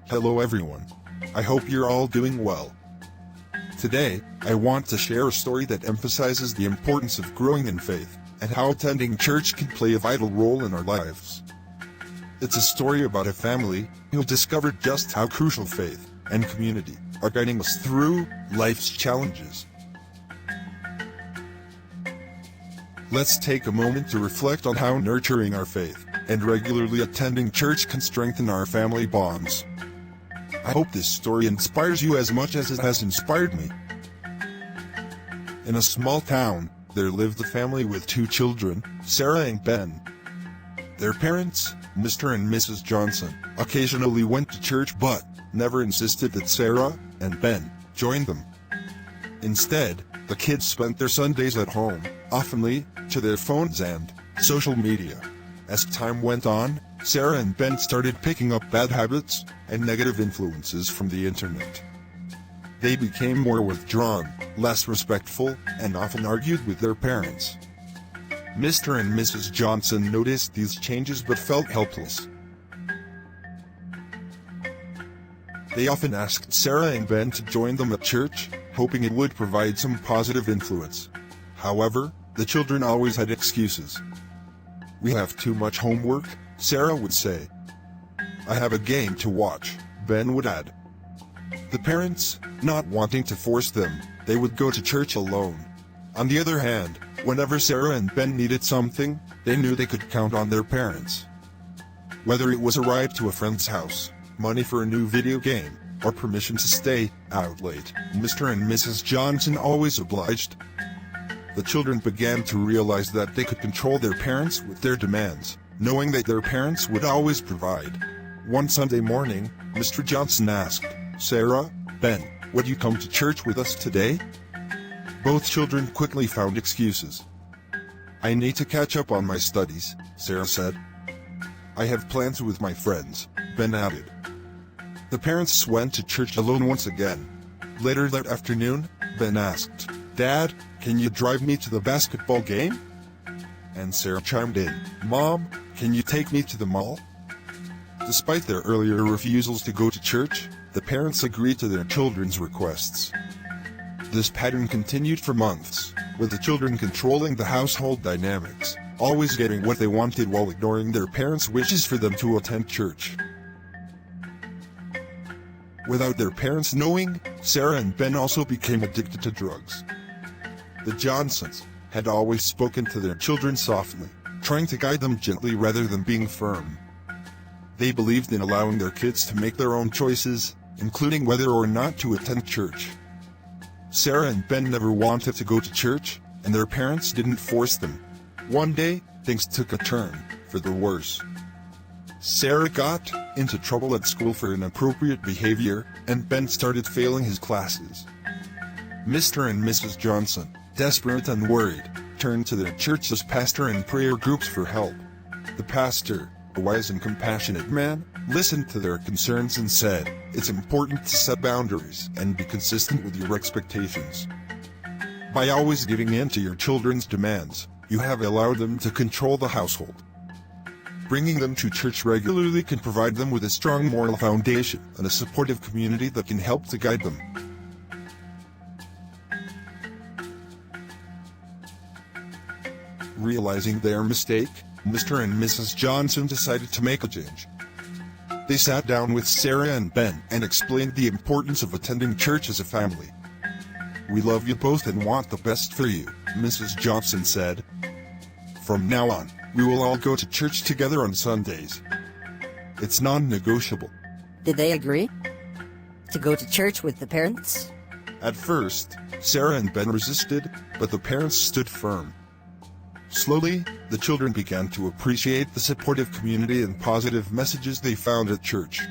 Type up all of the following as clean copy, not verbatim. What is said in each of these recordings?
Hello everyone. I hope you're all doing well. Today, I want to share a story that emphasizes the importance of growing in faith, and how attending church can play a vital role in our lives. It's a story about a family who discovered just how crucial faith and community are guiding us through life's challenges. Let's take a moment to reflect on how nurturing our faith and regularly attending church can strengthen our family bonds. I hope this story inspires you as much as it has inspired me. In a small town, there lived a family with two children, Sarah and Ben. Their parents, Mr. and Mrs. Johnson, occasionally went to church but never insisted that Sarah and Ben join them. Instead, the kids spent their Sundays at home, oftenly to their phones and social media. As time went on, Sarah and Ben started picking up bad habits and negative influences from the internet. They became more withdrawn, less respectful, and often argued with their parents. Mr. and Mrs. Johnson noticed these changes but felt helpless. They often asked Sarah and Ben to join them at church, hoping it would provide some positive influence. However, the children always had excuses. "We have too much homework," Sarah would say. "I have a game to watch," Ben would add. The parents, not wanting to force them, they would go to church alone. On the other hand, whenever Sarah and Ben needed something, they knew they could count on their parents. Whether it was a ride to a friend's house, money for a new video game, or permission to stay out late, Mr. and Mrs. Johnson always obliged. The children began to realize that they could control their parents with their demands, knowing that their parents would always provide. One Sunday morning, Mr. Johnson asked, "Sarah, Ben, would you come to church with us today?" Both children quickly found excuses. "I need to catch up on my studies," Sarah said. "I have plans with my friends," Ben added. The parents went to church alone once again. Later that afternoon, Ben asked, "Dad, can you drive me to the basketball game?" And Sarah chimed in, "Mom, can you take me to the mall?" Despite their earlier refusals to go to church, the parents agreed to their children's requests. This pattern continued for months, with the children controlling the household dynamics, always getting what they wanted while ignoring their parents' wishes for them to attend church. Without their parents knowing, Sarah and Ben also became addicted to drugs. The Johnsons had always spoken to their children softly, trying to guide them gently rather than being firm. They believed in allowing their kids to make their own choices, including whether or not to attend church. Sarah and Ben never wanted to go to church, and their parents didn't force them. One day, things took a turn for the worse. Sarah got into trouble at school for inappropriate behavior, and Ben started failing his classes. Mr. and Mrs. Johnson, desperate and worried, turned to their church's pastor and prayer groups for help. The pastor, a wise and compassionate man, listened to their concerns and said, "It's important to set boundaries and be consistent with your expectations. By always giving in to your children's demands, you have allowed them to control the household. Bringing them to church regularly can provide them with a strong moral foundation and a supportive community that can help to guide them." Realizing their mistake, Mr. and Mrs. Johnson decided to make a change. They sat down with Sarah and Ben and explained the importance of attending church as a family. "We love you both and want the best for you," Mrs. Johnson said. "From now on, we will all go to church together on Sundays. It's non-negotiable." Did they agree to go to church with the parents? At first, Sarah and Ben resisted, but the parents stood firm. Slowly, the children began to appreciate the supportive community and positive messages they found at church.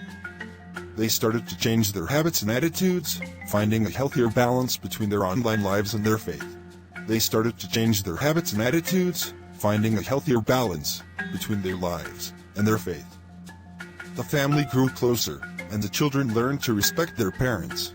They started to change their habits and attitudes, finding a healthier balance between their online lives and their faith. They started to change their habits and attitudes, finding a healthier balance between their lives and their faith. The family grew closer, and the children learned to respect their parents.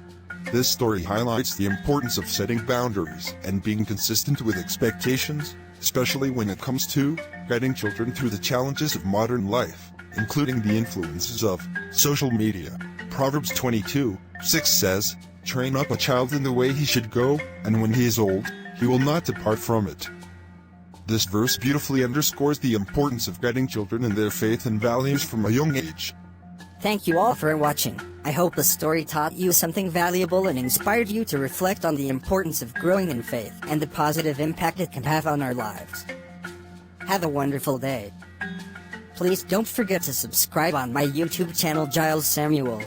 This story highlights the importance of setting boundaries and being consistent with expectations, especially when it comes to guiding children through the challenges of modern life, including the influences of social media Proverbs 22:6 says, "Train up a child in the way he should go, and when he is old, he will not depart from it." This verse beautifully underscores the importance of guiding children in their faith and values from a young age. Thank you all for watching. I hope the story taught you something valuable and inspired you to reflect on the importance of growing in faith and the positive impact it can have on our lives. Have a wonderful day. Please don't forget to subscribe on my YouTube channel Giles Samuel.